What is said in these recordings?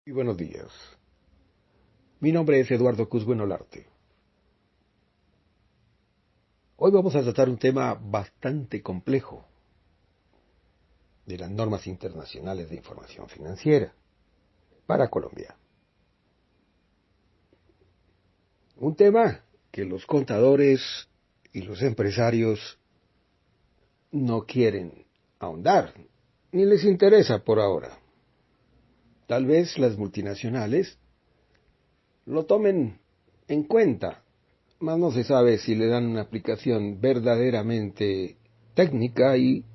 Y buenos días. Mi nombre es Eduardo Cusbueno Olarte. Hoy vamos a tratar un tema bastante complejo de las normas internacionales de información financiera para Colombia. Un tema que los contadores y los empresarios no quieren ahondar, ni les interesa por ahora. Tal vez las multinacionales lo tomen en cuenta, mas no se sabe si le dan una aplicación verdaderamente técnica y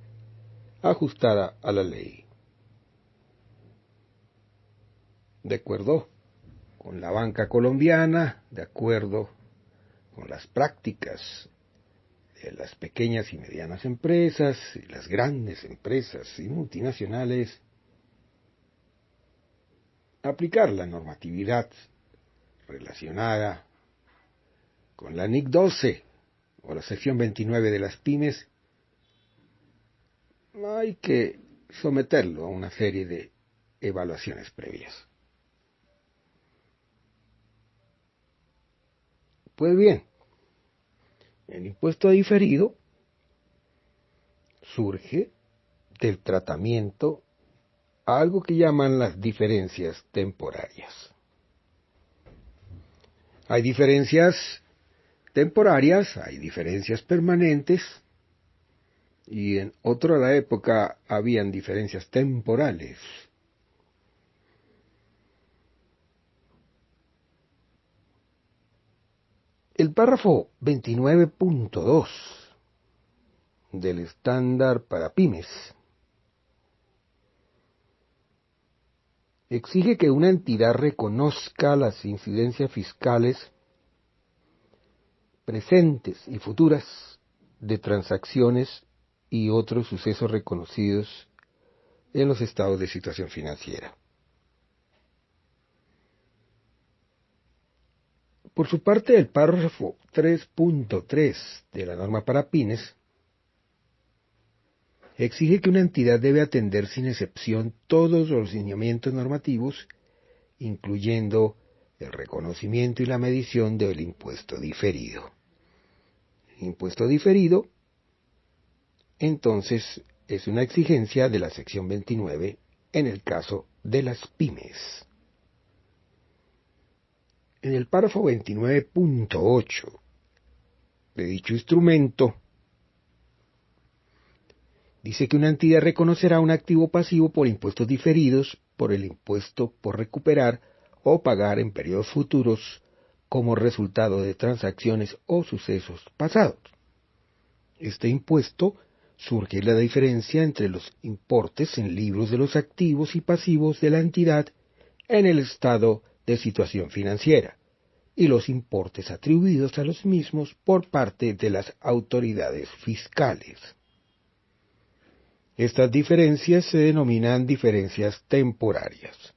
ajustada a la ley. De acuerdo con la banca colombiana, de acuerdo con las prácticas de las pequeñas y medianas empresas y las grandes empresas y multinacionales, aplicar la normatividad relacionada con la NIC 12 o la sección 29 de las pymes, hay que someterlo a una serie de evaluaciones previas. Pues bien, el impuesto diferido surge del tratamiento a algo que llaman las diferencias temporarias. Hay diferencias temporarias, hay diferencias permanentes, y en otra época habían diferencias temporales. El párrafo 29.2 del estándar para pymes exige que una entidad reconozca las incidencias fiscales presentes y futuras de transacciones y otros sucesos reconocidos en los estados de situación financiera. Por su parte, el párrafo 3.3 de la norma para pymes exige que una entidad debe atender sin excepción todos los lineamientos normativos, incluyendo el reconocimiento y la medición del impuesto diferido. El impuesto diferido, entonces, es una exigencia de la sección 29 en el caso de las pymes. En el párrafo 29.8 de dicho instrumento, dice que una entidad reconocerá un activo pasivo por impuestos diferidos por el impuesto por recuperar o pagar en periodos futuros como resultado de transacciones o sucesos pasados. Este impuesto surge de la diferencia entre los importes en libros de los activos y pasivos de la entidad en el estado de situación financiera y los importes atribuidos a los mismos por parte de las autoridades fiscales. Estas diferencias se denominan diferencias temporarias.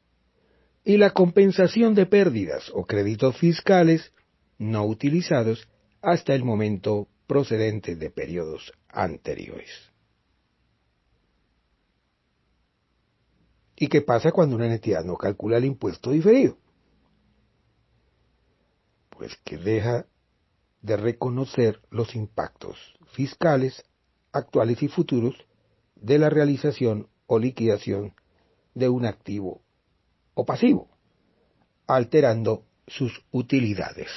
Y la compensación de pérdidas o créditos fiscales no utilizados hasta el momento procedentes de periodos anteriores. ¿Y qué pasa cuando una entidad no calcula el impuesto diferido? Pues que deja de reconocer los impactos fiscales actuales y futuros de la realización o liquidación de un activo o pasivo, alterando sus utilidades.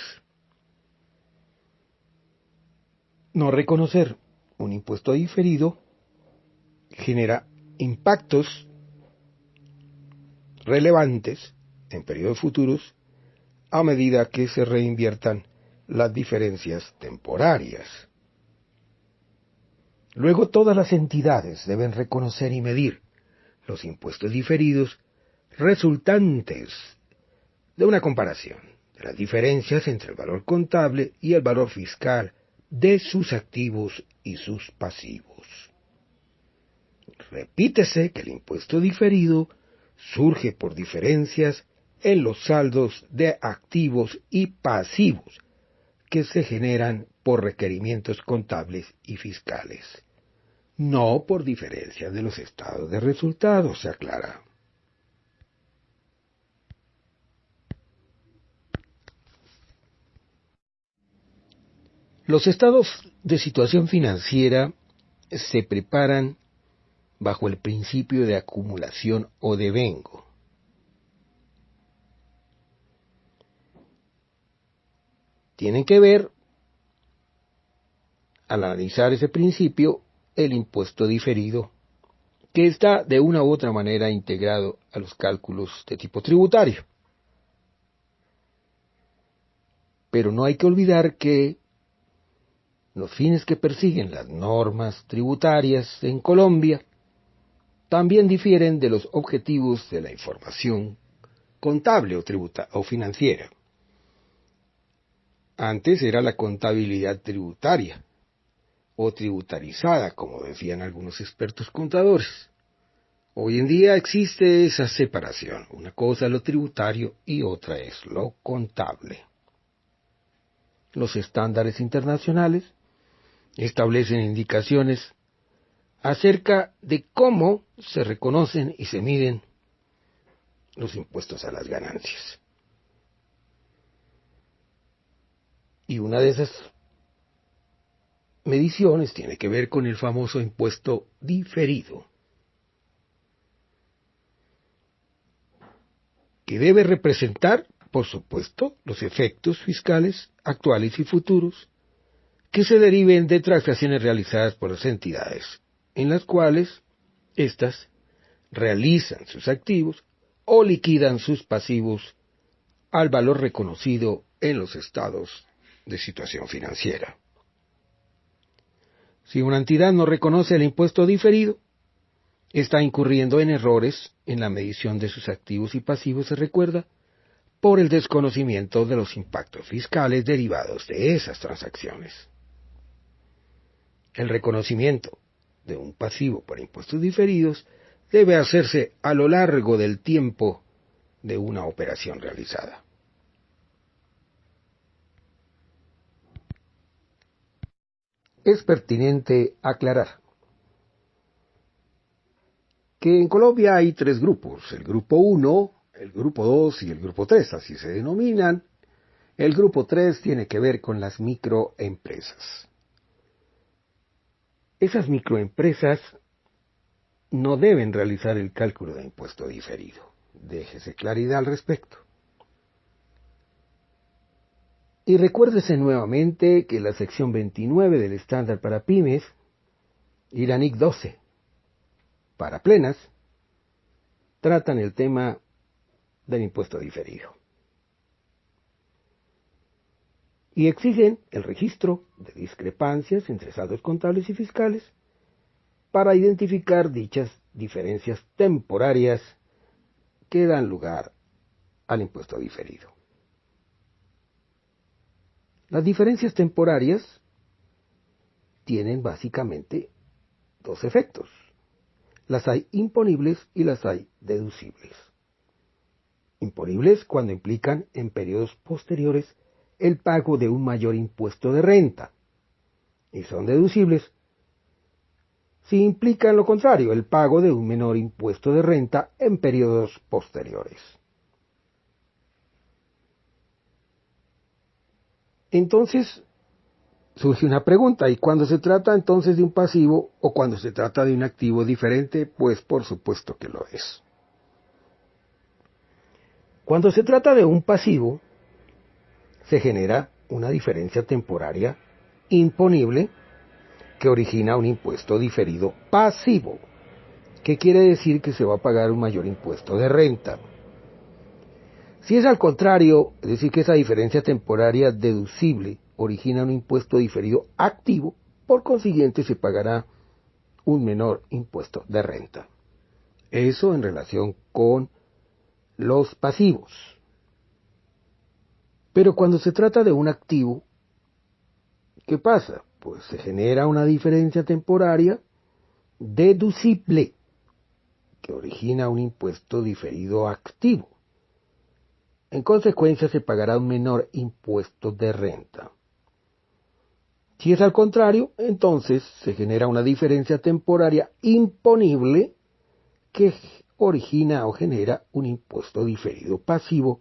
No reconocer un impuesto diferido genera impactos relevantes en periodos futuros a medida que se reinviertan las diferencias temporarias. Luego todas las entidades deben reconocer y medir los impuestos diferidos resultantes de una comparación de las diferencias entre el valor contable y el valor fiscal de sus activos y sus pasivos. Repítese que el impuesto diferido surge por diferencias en los saldos de activos y pasivos que se generan por requerimientos contables y fiscales, no por diferencias de los estados de resultados, se aclara. Los estados de situación financiera se preparan bajo el principio de acumulación o devengo. Tienen que ver, al analizar ese principio, el impuesto diferido, que está de una u otra manera integrado a los cálculos de tipo tributario. Pero no hay que olvidar que los fines que persiguen las normas tributarias en Colombia también difieren de los objetivos de la información contable o financiera. Antes era la contabilidad tributaria, o tributarizada, como decían algunos expertos contadores. Hoy en día existe esa separación. Una cosa es lo tributario y otra es lo contable. Los estándares internacionales establecen indicaciones acerca de cómo se reconocen y se miden los impuestos a las ganancias. Y una de esas mediciones tiene que ver con el famoso impuesto diferido, que debe representar, por supuesto, los efectos fiscales actuales y futuros que se deriven de transacciones realizadas por las entidades, en las cuales éstas realizan sus activos o liquidan sus pasivos al valor reconocido en los estados de situación financiera. Si una entidad no reconoce el impuesto diferido, está incurriendo en errores en la medición de sus activos y pasivos, se recuerda, por el desconocimiento de los impactos fiscales derivados de esas transacciones. El reconocimiento de un pasivo por impuestos diferidos debe hacerse a lo largo del tiempo de una operación realizada. Es pertinente aclarar que en Colombia hay tres grupos: el grupo 1, el grupo 2 y el grupo 3, así se denominan. El grupo 3 tiene que ver con las microempresas. Esas microempresas no deben realizar el cálculo de impuesto diferido. Déjese claridad al respecto. Y recuérdese nuevamente que la sección 29 del estándar para pymes y la NIC 12 para plenas tratan el tema del impuesto diferido y exigen el registro de discrepancias entre saldos contables y fiscales para identificar dichas diferencias temporarias que dan lugar al impuesto diferido. Las diferencias temporarias tienen básicamente dos efectos. Las hay imponibles y las hay deducibles. Imponibles cuando implican en periodos posteriores el pago de un mayor impuesto de renta, y son deducibles si implican lo contrario, el pago de un menor impuesto de renta en periodos posteriores. Entonces, surge una pregunta: ¿y cuando se trata entonces de un pasivo o cuando se trata de un activo diferente? Pues por supuesto que lo es. Cuando se trata de un pasivo, se genera una diferencia temporaria imponible que origina un impuesto diferido pasivo, que quiere decir que se va a pagar un mayor impuesto de renta. Si es al contrario, es decir, que esa diferencia temporaria deducible origina un impuesto diferido activo, por consiguiente se pagará un menor impuesto de renta. Eso en relación con los pasivos. Pero cuando se trata de un activo, ¿qué pasa? Pues se genera una diferencia temporaria deducible que origina un impuesto diferido activo. En consecuencia, se pagará un menor impuesto de renta. Si es al contrario, entonces se genera una diferencia temporaria imponible que origina o genera un impuesto diferido pasivo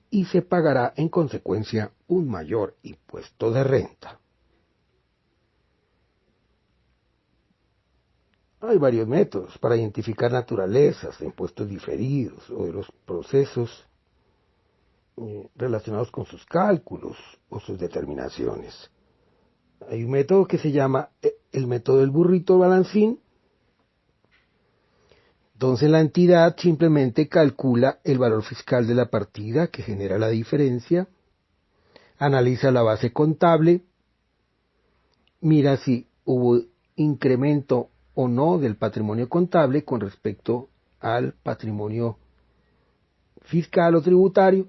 y se pagará en consecuencia un mayor impuesto de renta. Hay varios métodos para identificar naturalezas de impuestos diferidos o de los procesos relacionados con sus cálculos o sus determinaciones. Hay un método que se llama el método del burrito balancín. Entonces la entidad simplemente calcula el valor fiscal de la partida que genera la diferencia, analiza la base contable, mira si hubo incremento o no del patrimonio contable con respecto al patrimonio fiscal o tributario.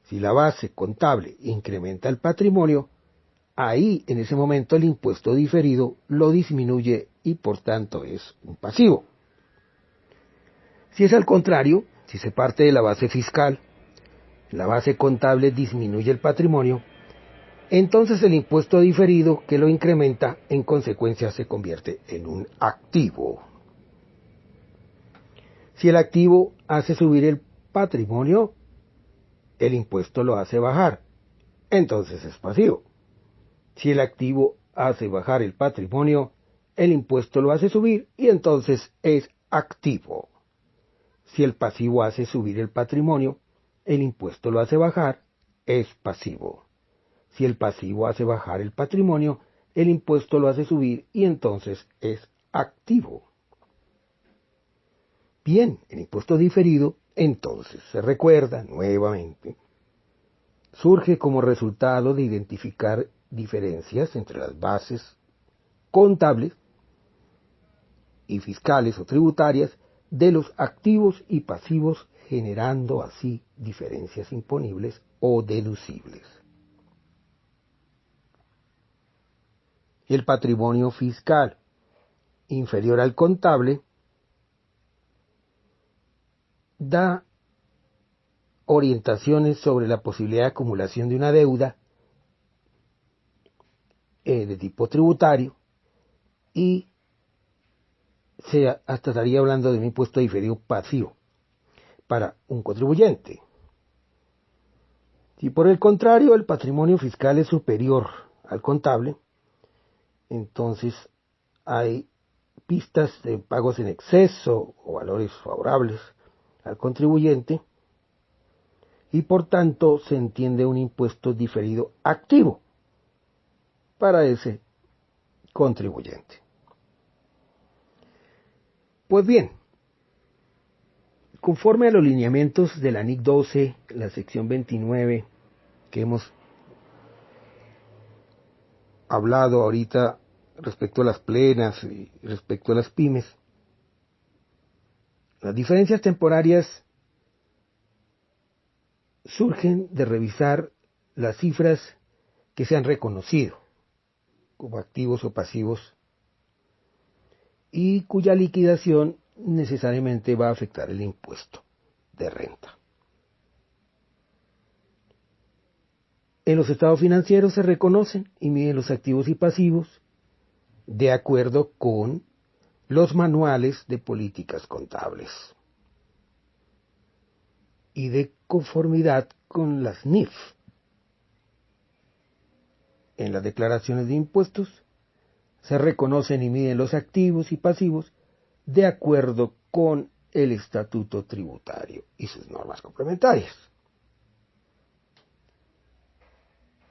Si la base contable incrementa el patrimonio, ahí en ese momento el impuesto diferido lo disminuye y por tanto es un pasivo. Si es al contrario, si se parte de la base fiscal, la base contable disminuye el patrimonio, entonces el impuesto diferido que lo incrementa en consecuencia se convierte en un activo. Si el activo hace subir el patrimonio, el impuesto lo hace bajar, entonces es pasivo. Si el activo hace bajar el patrimonio, el impuesto lo hace subir y entonces es activo. Si el pasivo hace subir el patrimonio, el impuesto lo hace bajar, es pasivo. Si el pasivo hace bajar el patrimonio, el impuesto lo hace subir y entonces es activo. Bien, el impuesto diferido, entonces, se recuerda nuevamente, surge como resultado de identificar diferencias entre las bases contables y fiscales o tributarias de los activos y pasivos, generando así diferencias imponibles o deducibles. El patrimonio fiscal inferior al contable da orientaciones sobre la posibilidad de acumulación de una deuda de tipo tributario y hasta estaría hablando de un impuesto diferido pasivo para un contribuyente. Si por el contrario el patrimonio fiscal es superior al contable, entonces hay pistas de pagos en exceso o valores favorables al contribuyente y por tanto se entiende un impuesto diferido activo para ese contribuyente. Pues bien, conforme a los lineamientos de la NIC 12, la sección 29, que hemos hablado ahorita respecto a las plenas y respecto a las pymes, las diferencias temporarias surgen de revisar las cifras que se han reconocido como activos o pasivos y cuya liquidación necesariamente va a afectar el impuesto de renta. En los estados financieros se reconocen y miden los activos y pasivos de acuerdo con los manuales de políticas contables y de conformidad con las NIF. En las declaraciones de impuestos se reconocen y miden los activos y pasivos de acuerdo con el estatuto tributario y sus normas complementarias.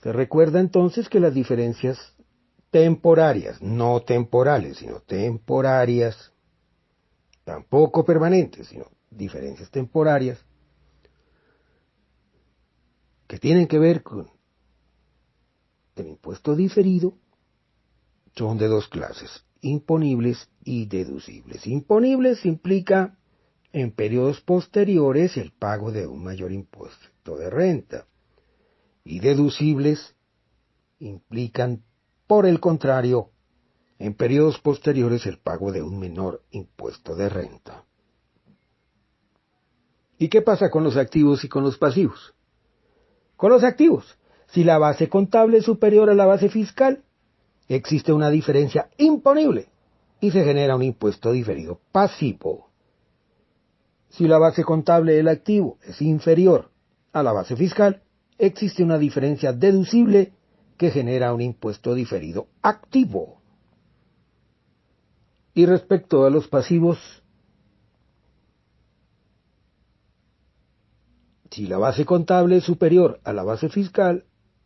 Se recuerda entonces que las diferencias temporarias, no temporales, sino temporarias, tampoco permanentes, sino diferencias temporarias, que tienen que ver con el impuesto diferido, son de dos clases, imponibles y deducibles. Imponibles implica en periodos posteriores el pago de un mayor impuesto de renta, y deducibles implican, por el contrario, en periodos posteriores el pago de un menor impuesto de renta. ¿Y qué pasa con los activos y con los pasivos? Con los activos, si la base contable es superior a la base fiscal, existe una diferencia imponible y se genera un impuesto diferido pasivo. Si la base contable del activo es inferior a la base fiscal, existe una diferencia deducible que genera un impuesto diferido activo. Y respecto a los pasivos, si la base contable es superior a la base fiscal,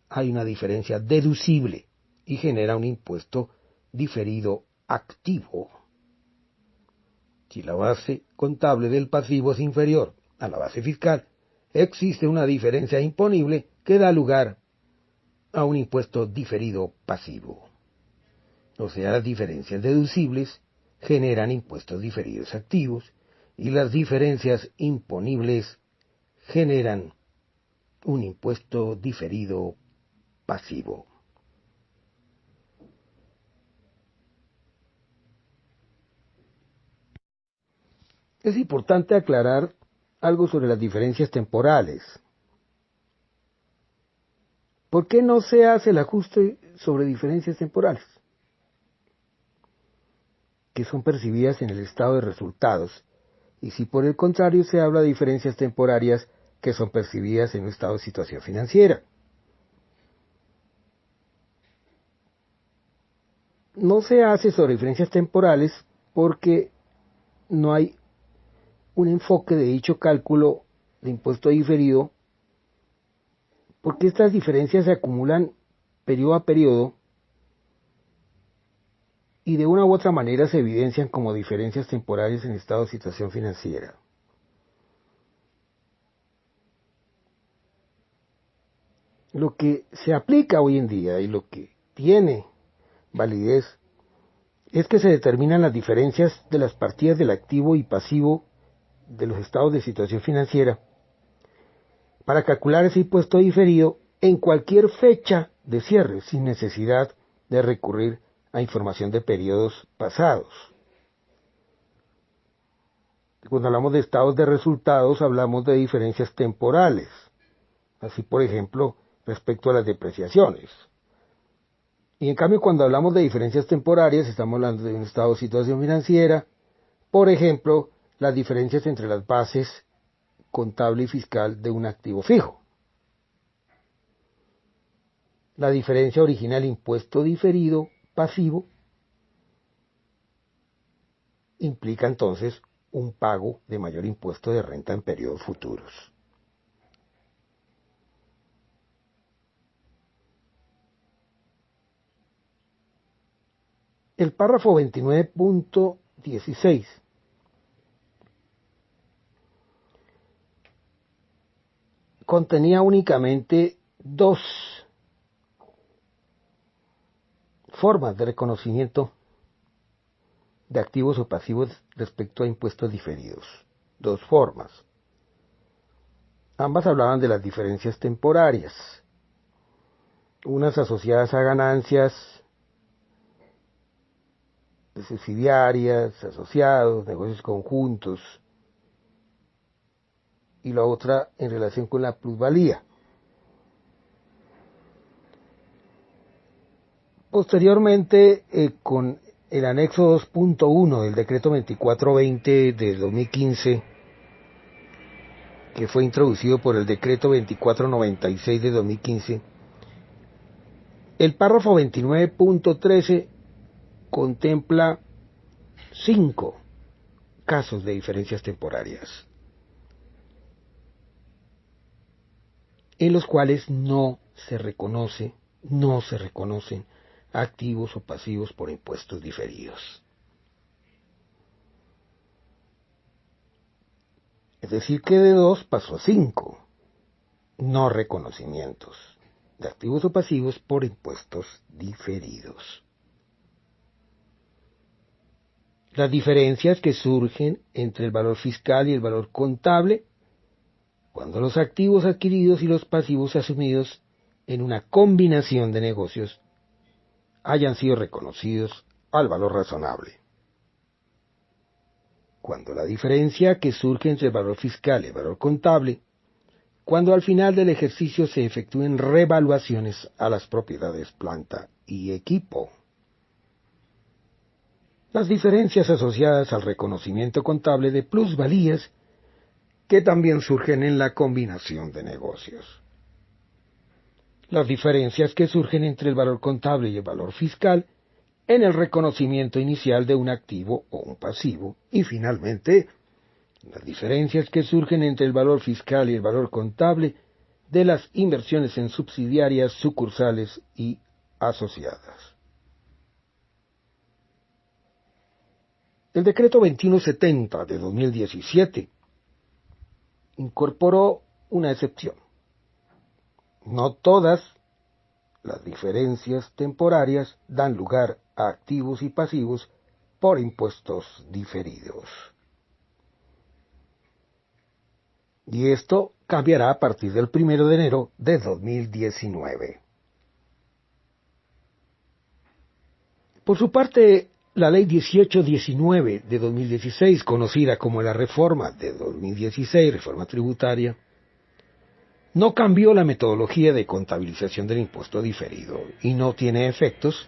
hay una diferencia deducible y genera un impuesto diferido activo. Si la base contable del pasivo es inferior a la base fiscal, existe una diferencia imponible que da lugar a un impuesto diferido pasivo. O sea, las diferencias deducibles generan impuestos diferidos activos y las diferencias imponibles generan un impuesto diferido pasivo. Es importante aclarar algo sobre las diferencias temporales. ¿Por qué no se hace el ajuste sobre diferencias temporales, que son percibidas en el estado de resultados, y si por el contrario se habla de diferencias temporarias que son percibidas en un estado de situación financiera? No se hace sobre diferencias temporales porque no hay un enfoque de dicho cálculo de impuesto diferido, porque estas diferencias se acumulan periodo a periodo y de una u otra manera se evidencian como diferencias temporales en estado de situación financiera. Lo que se aplica hoy en día y lo que tiene validez es que se determinan las diferencias de las partidas del activo y pasivo de los estados de situación financiera para calcular ese impuesto diferido en cualquier fecha de cierre, sin necesidad de recurrir a información de periodos pasados. Cuando hablamos de estados de resultados, hablamos de diferencias temporales, así por ejemplo, respecto a las depreciaciones. Y en cambio, cuando hablamos de diferencias temporarias, estamos hablando de un estado de situación financiera, por ejemplo, las diferencias entre las bases contable y fiscal de un activo fijo. La diferencia origina el impuesto diferido pasivo, implica entonces un pago de mayor impuesto de renta en periodos futuros. El párrafo 29.16 contenía únicamente dos formas de reconocimiento de activos o pasivos respecto a impuestos diferidos. Dos formas. Ambas hablaban de las diferencias temporarias, unas asociadas a ganancias de subsidiarias, asociados, negocios conjuntos, y la otra en relación con la plusvalía. Posteriormente, con el anexo 2.1 del decreto 2420 de 2015, que fue introducido por el decreto 2496 de 2015, el párrafo 29.13 contempla 5 casos de diferencias temporarias, en los cuales no se reconocen activos o pasivos por impuestos diferidos. Es decir, que de 2 pasó a 5 no reconocimientos de activos o pasivos por impuestos diferidos. Las diferencias que surgen entre el valor fiscal y el valor contable cuando los activos adquiridos y los pasivos asumidos en una combinación de negocios hayan sido reconocidos al valor razonable. Cuando la diferencia que surge entre el valor fiscal y el valor contable, cuando al final del ejercicio se efectúen revaluaciones a las propiedades planta y equipo. Las diferencias asociadas al reconocimiento contable de plusvalías que también surgen en la combinación de negocios. Las diferencias que surgen entre el valor contable y el valor fiscal en el reconocimiento inicial de un activo o un pasivo, y finalmente, las diferencias que surgen entre el valor fiscal y el valor contable de las inversiones en subsidiarias, sucursales y asociadas. El decreto 2170 de 2017 incorporó una excepción. No todas las diferencias temporarias dan lugar a activos y pasivos por impuestos diferidos. Y esto cambiará a partir del 1 de enero de 2019. Por su parte, la Ley 1819 de 2016, conocida como la Reforma de 2016, Reforma Tributaria, no cambió la metodología de contabilización del impuesto diferido y no tiene efectos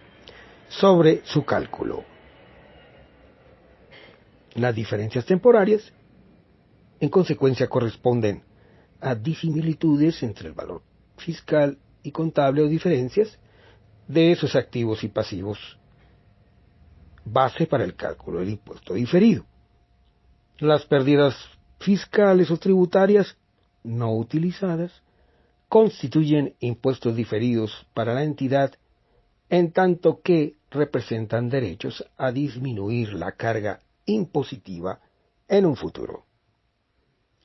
sobre su cálculo. Las diferencias temporarias, en consecuencia, corresponden a disimilitudes entre el valor fiscal y contable o diferencias de esos activos y pasivos, base para el cálculo del impuesto diferido. Las pérdidas fiscales o tributarias no utilizadas constituyen impuestos diferidos para la entidad, en tanto que representan derechos a disminuir la carga impositiva en un futuro.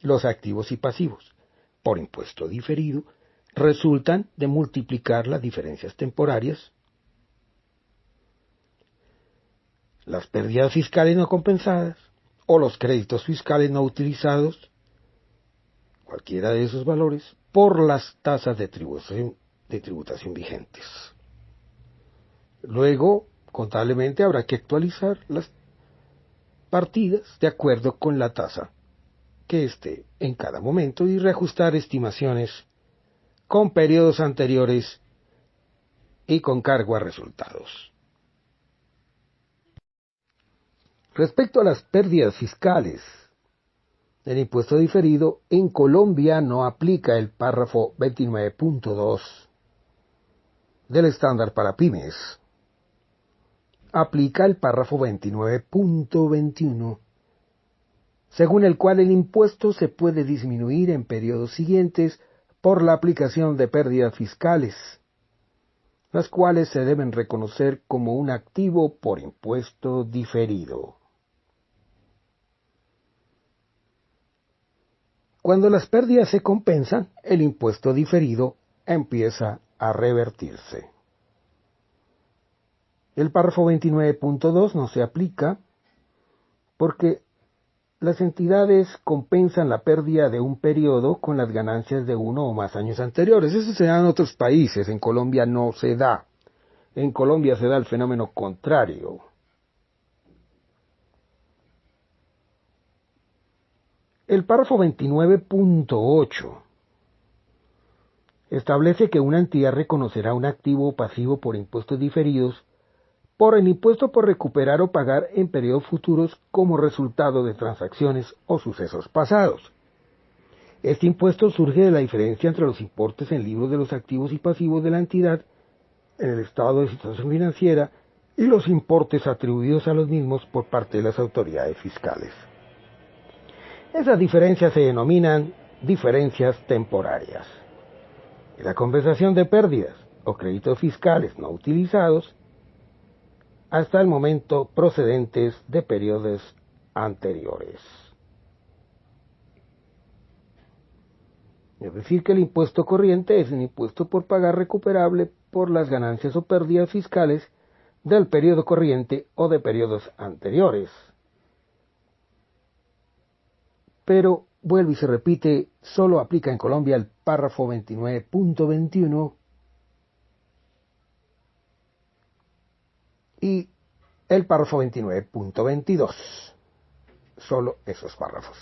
Los activos y pasivos, por impuesto diferido, resultan de multiplicar las diferencias temporarias. Las pérdidas fiscales no compensadas o los créditos fiscales no utilizados, cualquiera de esos valores, por las tasas de tributación vigentes. Luego, contablemente habrá que actualizar las partidas de acuerdo con la tasa que esté en cada momento y reajustar estimaciones con periodos anteriores y con cargo a resultados. Respecto a las pérdidas fiscales del impuesto diferido, en Colombia no aplica el párrafo 29.2 del estándar para pymes. Aplica el párrafo 29.21, según el cual el impuesto se puede disminuir en periodos siguientes por la aplicación de pérdidas fiscales, las cuales se deben reconocer como un activo por impuesto diferido. Cuando las pérdidas se compensan, el impuesto diferido empieza a revertirse. El párrafo 29.2 no se aplica porque las entidades compensan la pérdida de un periodo con las ganancias de uno o más años anteriores. Eso se da en otros países, en Colombia no se da. En Colombia se da el fenómeno contrario. El párrafo 29.8 establece que una entidad reconocerá un activo o pasivo por impuestos diferidos por el impuesto por recuperar o pagar en periodos futuros como resultado de transacciones o sucesos pasados. Este impuesto surge de la diferencia entre los importes en libros de los activos y pasivos de la entidad en el estado de situación financiera y los importes atribuidos a los mismos por parte de las autoridades fiscales. Esas diferencias se denominan diferencias temporarias. Y la compensación de pérdidas o créditos fiscales no utilizados hasta el momento procedentes de periodos anteriores. Es decir, que el impuesto corriente es un impuesto por pagar recuperable por las ganancias o pérdidas fiscales del periodo corriente o de periodos anteriores. Pero, vuelve y se repite, solo aplica en Colombia el párrafo 29.21 y el párrafo 29.22. Solo esos párrafos.